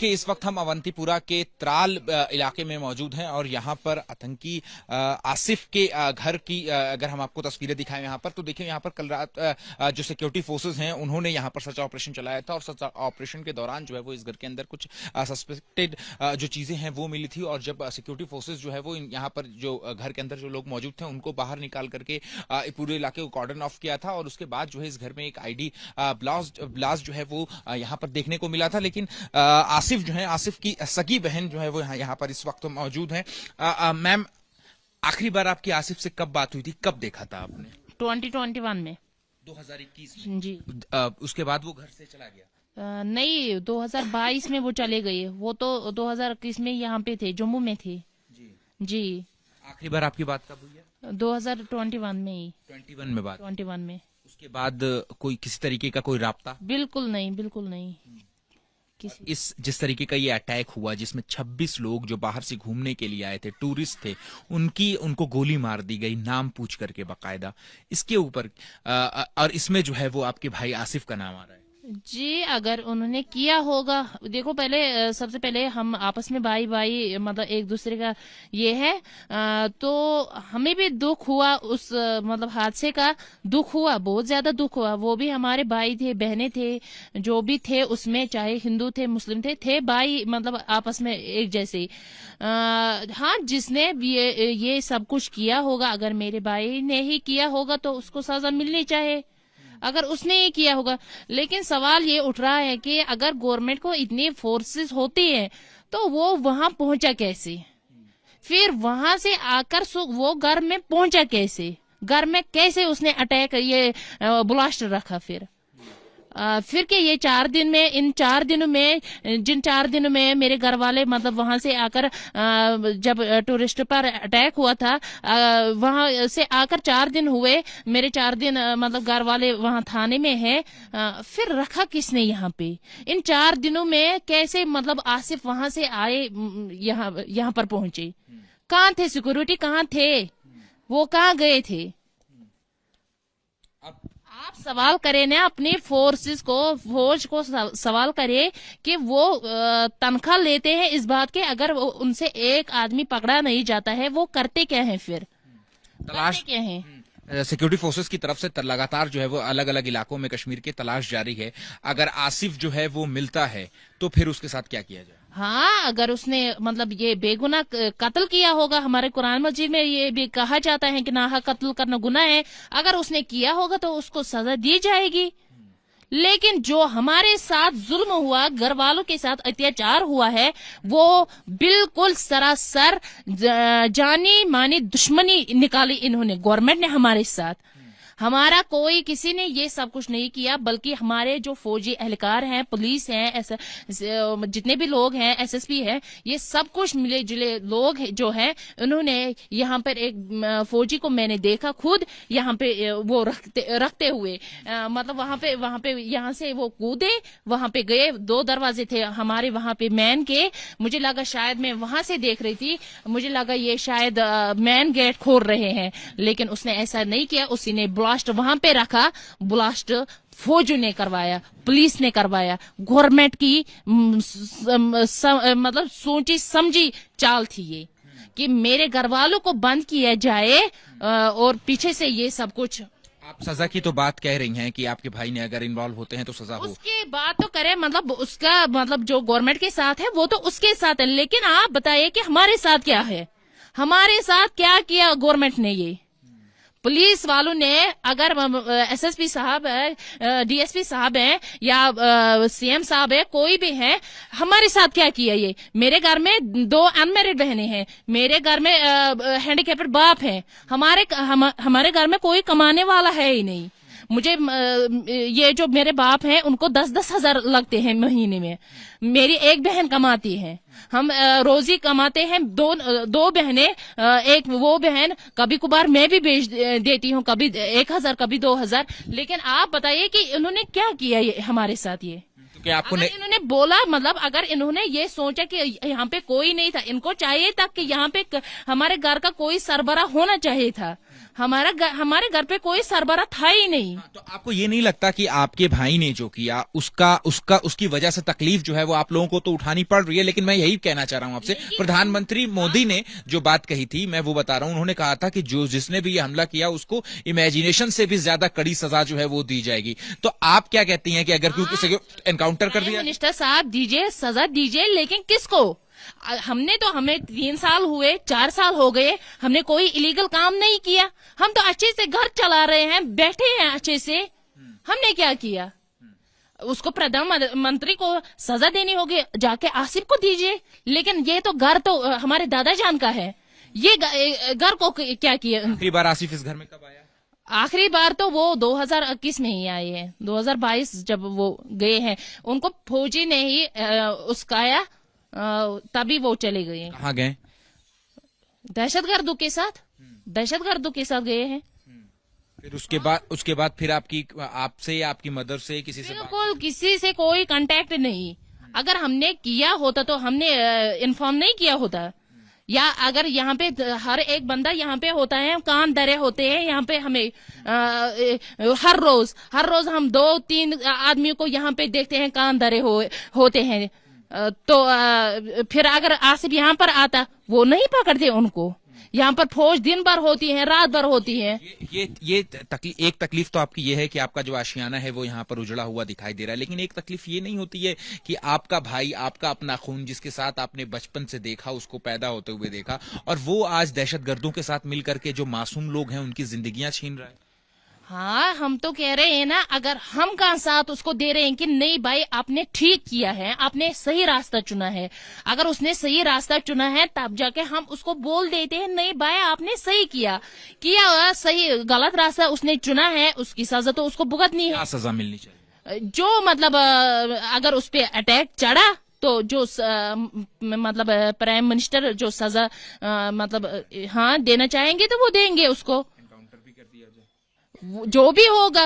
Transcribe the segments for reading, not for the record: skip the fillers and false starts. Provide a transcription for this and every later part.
देखिए इस वक्त हम अवंतीपुरा के त्राल इलाके में मौजूद हैं और यहाँ पर आतंकी आसिफ के घर की अगर हम आपको तस्वीरें दिखाएं यहाँ पर तो देखिए यहाँ पर कल रात जो सिक्योरिटी फोर्सेस हैं उन्होंने यहाँ पर सर्च ऑपरेशन चलाया था और सर्च ऑपरेशन के दौरान जो है वो इस घर के अंदर कुछ सस्पेक्टेड जो चीजें हैं वो मिली थी और जब सिक्योरिटी फोर्सेस जो है वो यहाँ पर जो घर के अंदर जो लोग मौजूद थे उनको बाहर निकाल करके पूरे इलाके को कॉर्डन ऑफ किया था और उसके बाद जो है इस घर में एक आईडी ब्लास्ट जो है वो यहाँ पर देखने को मिला था। लेकिन आसिफ जो है, आसिफ की सगी बहन जो है वो यहाँ पर इस वक्त मौजूद है। मैम, आखिरी बार आपकी आसिफ से कब बात हुई थी, कब देखा था आपने? 2021 में, 2021 में जी। उसके बाद वो घर से चला गया? नहीं, 2022 में वो चले गए। वो तो 2021 में यहाँ पे थे, जम्मू में थे जी। आखिरी बार आपकी बात कब हुई है? 2021 में ही। 21 में बात? 21 में। उसके बाद कोई किसी तरीके का कोई राब्ता? बिल्कुल नहीं, बिल्कुल नहीं। इस जिस तरीके का ये अटैक हुआ जिसमें 26 लोग जो बाहर से घूमने के लिए आए थे, टूरिस्ट थे, उनको गोली मार दी गई नाम पूछ करके बाकायदा, इसके ऊपर और इसमें जो है वो आपके भाई आसिफ का नाम आ रहा है जी। अगर उन्होंने किया होगा, देखो पहले सबसे पहले हम आपस में भाई भाई मतलब एक दूसरे का ये है, तो हमें भी दुख हुआ उस मतलब हादसे का, दुख हुआ, बहुत ज्यादा दुख हुआ। वो भी हमारे भाई थे, बहनें थे, जो भी थे उसमें, चाहे हिंदू थे मुस्लिम थे भाई, मतलब आपस में एक जैसे। हाँ, जिसने ये सब कुछ किया होगा, अगर मेरे भाई ने ही किया होगा तो उसको सजा मिलनी चाहिए, अगर उसने ही किया होगा। लेकिन सवाल ये उठ रहा है कि अगर गवर्नमेंट को इतनी फोर्सेस होती है तो वो वहां पहुंचा कैसे, फिर वहां से आकर वो घर में पहुंचा कैसे, घर में कैसे उसने अटैक ये ब्लास्ट रखा। फिर के ये 4 दिन में, इन 4 दिनों में, जिन 4 दिनों में मेरे घर वाले मतलब वहां से आकर जब टूरिस्ट पर अटैक हुआ था, वहां से आकर 4 दिन हुए मेरे, 4 दिन मतलब घर वाले वहां थाने में हैं। फिर रखा किसने यहाँ पे? इन 4 दिनों में कैसे मतलब आसिफ वहां से आए, यहाँ पर पहुंचे? कहाँ थे सिक्योरिटी, कहाँ थे वो, कहाँ गए थे? आप सवाल करें ना अपनी फौज को सवाल करें कि वो तनख्वाह लेते हैं इस बात के, अगर उनसे एक आदमी पकड़ा नहीं जाता है वो करते क्या है, फिर तलाश क्या है? सिक्योरिटी फोर्सेस की तरफ से लगातार जो है वो अलग अलग इलाकों में कश्मीर की तलाश जारी है। अगर आसिफ जो है वो मिलता है तो फिर उसके साथ क्या किया जाए? हाँ, अगर उसने मतलब ये बेगुनाह कत्ल किया होगा, हमारे कुरान मजीद में ये भी कहा जाता है कि नाहक कत्ल करना गुनाह है, अगर उसने किया होगा तो उसको सजा दी जाएगी। लेकिन जो हमारे साथ जुल्म हुआ, घर वालों के साथ अत्याचार हुआ है, वो बिल्कुल सरासर जानी मानी दुश्मनी निकाली इन्होंने, गवर्नमेंट ने हमारे साथ। हमारा कोई किसी ने ये सब कुछ नहीं किया, बल्कि हमारे जो फौजी एहलकार हैं, पुलिस हैं, जितने भी लोग हैं, एसएसपी है, ये सब कुछ मिले जुले लोग जो हैं, उन्होंने यहाँ पर एक फौजी को मैंने देखा खुद यहाँ पे वो रखते हुए, मतलब वहां पे यहाँ से वो कूदे, वहां पे गए, 2 दरवाजे थे हमारे वहां पे मैन के, मुझे लगा शायद मैं वहां से देख रही थी, मुझे लगा ये शायद मैन गेट खोल रहे हैं, लेकिन उसने ऐसा नहीं किया। उसी ने ब्लास्ट वहां पे रखा, ब्लास्ट फौजों ने करवाया, पुलिस ने करवाया, गवर्नमेंट की मतलब सोची समझी चाल थी ये कि मेरे घर वालों को बंद किया जाए और पीछे से ये सब कुछ। आप सजा की तो बात कह रही हैं कि आपके भाई ने अगर इन्वॉल्व होते हैं तो सजा हो, उसकी बात तो करें, मतलब उसका मतलब जो गवर्नमेंट के साथ है वो तो उसके साथ है, लेकिन आप बताइए कि हमारे साथ क्या है, हमारे साथ क्या किया गवर्नमेंट ने? ये पुलिस वालों ने, अगर एसएसपी साहब है, डीएसपी साहब है या सीएम साहब है, कोई भी है, हमारे साथ क्या किया? ये मेरे घर में 2 अनमैरिड बहनें हैं, मेरे घर में हैंडीकैप्ड बाप है, हमारे घर में कोई कमाने वाला है ही नहीं। मुझे ये जो मेरे बाप हैं उनको 10-10 हजार लगते हैं महीने में, मेरी एक बहन कमाती है, हम रोजी कमाते हैं, 2 बहनें, एक वो बहन कभी कभार मैं भी भेज देती हूँ, कभी 1000 कभी 2000। लेकिन आप बताइए कि इन्होंने क्या किया ये हमारे साथ? ये कि आपको इन्होंने बोला, मतलब अगर इन्होंने ये सोचा कि यहाँ पे कोई नहीं था, इनको चाहिए था कि यहाँ पे हमारे घर का कोई सरबराह होना चाहिए था, हमारे घर पे कोई सरबरा था ही नहीं। तो आपको ये नहीं लगता कि आपके भाई ने जो किया उसकी वजह से तकलीफ जो है वो आप लोगों को तो उठानी पड़ रही है, लेकिन मैं यही कहना चाह रहा हूं आपसे, प्रधानमंत्री मोदी ने जो बात कही थी मैं वो बता रहा हूं, उन्होंने कहा था कि जिसने भी ये हमला किया उसको इमेजिनेशन से भी ज्यादा कड़ी सजा जो है वो दी जाएगी। तो आप क्या कहती हैं कि अगर क्यों किसी को एनकाउंटर कर दिया? मिनिस्टर साहब दीजिए, सजा दीजिए, लेकिन किसको? हमें 3 साल हुए, 4 साल हो गए, हमने कोई इलीगल काम नहीं किया, हम तो अच्छे से घर चला रहे हैं, बैठे हैं अच्छे से, हमने क्या किया? उसको प्रधानमंत्री को सजा देनी होगी, जाके आसिफ को दीजिए। लेकिन ये तो घर तो हमारे दादा जान का है, ये घर को क्या किया? आखिरी बार आसिफ इस घर में कब आया? आखिरी बार तो वो 2021 में ही आए हैं, 2022 जब वो गए हैं, उनको फौजी ने ही उसकाया, तभी वो चले गए। कहाँ गए? दहशतगर्दों के साथ गए हैं। फिर उसके बाद फिर आपसे या आपकी मदर से किसी से बिल्कुल किसी से कोई कांटेक्ट नहीं। अगर हमने किया होता तो हमने इन्फॉर्म नहीं किया होता। या अगर यहाँ पे हर एक बंदा यहाँ पे होता है, कान दरे होते हैं यहाँ पे, हमें हर रोज हम 2-3 आदमियों को यहाँ पे देखते हैं कान दरे होते हैं। तो फिर अगर आसिफ यहाँ पर आता, वो नहीं पकड़ते उनको। यहाँ पर फौज दिन भर होती है, रात भर होती है। एक तकलीफ तो आपकी ये है कि आपका जो आशियाना है वो यहाँ पर उजड़ा हुआ दिखाई दे रहा है, लेकिन एक तकलीफ ये नहीं होती है कि आपका भाई, आपका अपना खून, जिसके साथ आपने बचपन से देखा, उसको पैदा होते हुए देखा, और वो आज दहशतगर्दों के साथ मिलकर के जो मासूम लोग हैं उनकी जिंदगियां छीन रहा है। हाँ, हम तो कह रहे हैं ना, अगर हम का साथ उसको दे रहे हैं कि नहीं भाई आपने ठीक किया है, आपने सही रास्ता चुना है, अगर उसने सही रास्ता चुना है तब जाके हम उसको बोल देते हैं नहीं भाई आपने सही किया, सही गलत रास्ता उसने चुना है, उसकी सजा तो उसको भुगतनी है। क्या सजा मिलनी चाहिए? जो मतलब अगर उस पे अटैक चढ़ा तो जो मतलब प्राइम मिनिस्टर जो सजा हाँ देना चाहेंगे तो वो देंगे उसको, जो भी होगा।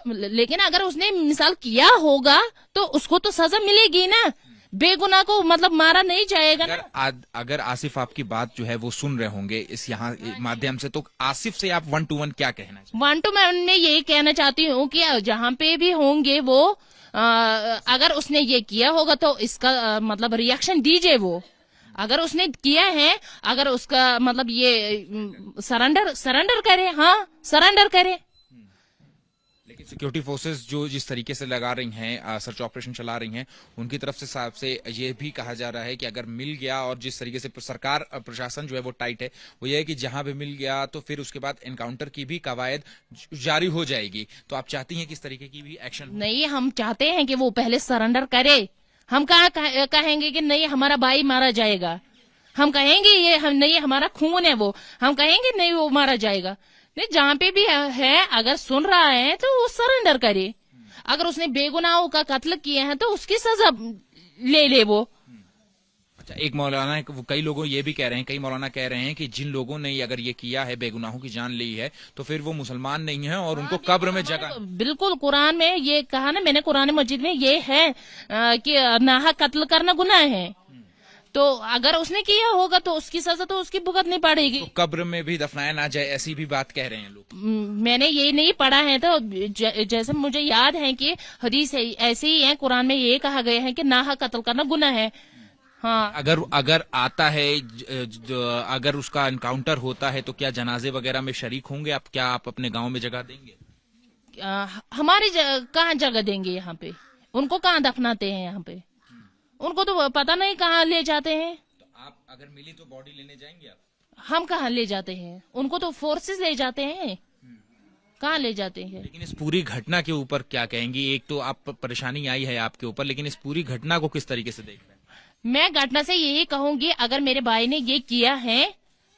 लेकिन अगर उसने मिसाल किया होगा तो उसको तो सजा मिलेगी ना, बेगुनाह को मतलब मारा नहीं जाएगा ना। अगर आसिफ आपकी बात जो है वो सुन रहे होंगे इस यहाँ माध्यम से, तो आसिफ से आप 1 to 1 क्या कहना चाहिए? 1 to 1 मैं यही कहना चाहती हूँ कि जहाँ पे भी होंगे वो अगर उसने ये किया होगा तो इसका मतलब रिएक्शन दीजिए। वो अगर उसने किया है, अगर उसका मतलब ये सरेंडर करे, हाँ सरेंडर करे। लेकिन सिक्योरिटी फोर्सेस जो जिस तरीके से लगा रही हैं, सर्च ऑपरेशन चला रही हैं, उनकी तरफ से ये भी कहा जा रहा है कि अगर मिल गया, और जिस तरीके से सरकार प्रशासन जो है वो टाइट है, वो ये है कि जहां भी मिल गया तो फिर उसके बाद एनकाउंटर की भी कवायद जारी हो जाएगी। तो आप चाहती हैं कि इस तरीके की भी एक्शन? नहीं, हम चाहते हैं कि वो पहले सरेंडर करे। हम कहेंगे कि नहीं हमारा भाई मारा जाएगा, हम कहेंगे नहीं हमारा खून है, वो हम कहेंगे नहीं वो मारा जाएगा। नहीं, जहाँ पे भी है अगर सुन रहा है तो वो सरेंडर करे। अगर उसने बेगुनाहों का कत्ल किया है तो उसकी सजा ले वो। अच्छा, एक मौलाना, कई लोगों ये भी कह रहे हैं, कई मौलाना कह रहे हैं कि जिन लोगों ने अगर ये किया है, बेगुनाहों की जान ली है, तो फिर वो मुसलमान नहीं है और उनको कब्र में जगह। बिल्कुल, कुरान में ये कहा ना मैंने, कुरान मजीद में ये है कि नाहक कत्ल करना गुनाह है। तो अगर उसने किया होगा तो उसकी सजा तो उसकी भुगतनी पड़ेगी। तो कब्र में भी दफनाया ना जाए, ऐसी भी बात कह रहे हैं लोग। मैंने ये नहीं पढ़ा है, तो जैसे मुझे याद है कि हदीस ऐसे ही है, कुरान में ये कहा गया है कि नाहक कत्ल करना गुनाह है। हाँ, अगर आता है, अगर उसका एनकाउंटर होता है तो क्या जनाजे वगैरह में शरीक होंगे आप? क्या आप अपने गांव में जगह देंगे? हमारी कहाँ जगह देंगे? यहाँ पे उनको कहाँ दफनाते हैं? यहाँ पे उनको तो पता नहीं कहाँ ले जाते हैं। तो आप अगर मिली तो बॉडी लेने जाएंगे आप? हम कहाँ ले जाते हैं उनको? तो फोर्सेस ले जाते हैं, कहाँ ले जाते हैं। लेकिन इस पूरी घटना के ऊपर क्या कहेंगी? एक तो आप परेशानी आई है आपके ऊपर, लेकिन इस पूरी घटना को किस तरीके से देख रहे हैं? मैं घटना से यही कहूंगी, अगर मेरे भाई ने ये किया है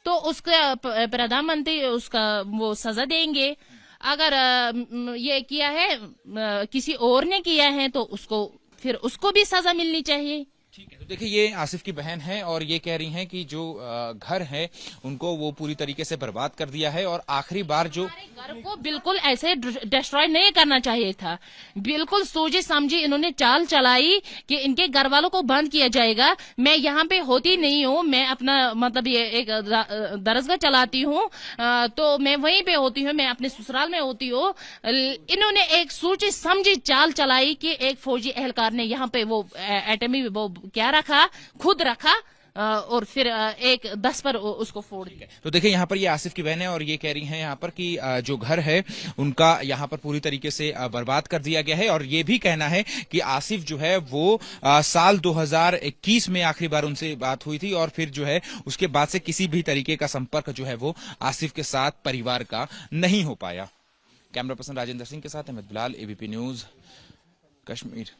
तो उसका प्रधानमंत्री उसका वो सजा देंगे। अगर ये किया है किसी और ने किया है तो उसको भी सजा मिलनी चाहिए। ठीक है, तो देखिए ये आसिफ की बहन है और ये कह रही हैं कि जो घर है उनको वो पूरी तरीके से बर्बाद कर दिया है और आखिरी बार जो हमारे घर को बिल्कुल ऐसे डिस्ट्रॉय नहीं करना चाहिए था। बिल्कुल सोचे समझी इन्होंने चाल चलाई कि इनके घर वालों को बंद किया जाएगा। मैं यहाँ पे होती नहीं हूँ, मैं अपना मतलब ये एक दरसगाह चलाती हूँ, तो मैं वहीं पे होती हूँ, मैं अपने ससुराल में होती हूँ। इन्होंने एक सोची समझी चाल चलाई कि एक फौजी एहलकार ने यहाँ पे वो एटमी वो क्या रखा, खुद रखा, और फिर एक 10 पर उसको फोड़ दिया। तो देखिए यहाँ पर ये आसिफ की बहन है और ये कह रही हैं यहाँ पर कि जो घर है उनका यहाँ पर पूरी तरीके से बर्बाद कर दिया गया है और ये भी कहना है कि आसिफ जो है वो साल 2021 में आखिरी बार उनसे बात हुई थी और फिर जो है उसके बाद से किसी भी तरीके का संपर्क जो है वो आसिफ के साथ परिवार का नहीं हो पाया। कैमरा पर्सन राजेंद्र सिंह के साथ अहमद बिलाल, एबीपी न्यूज, कश्मीर।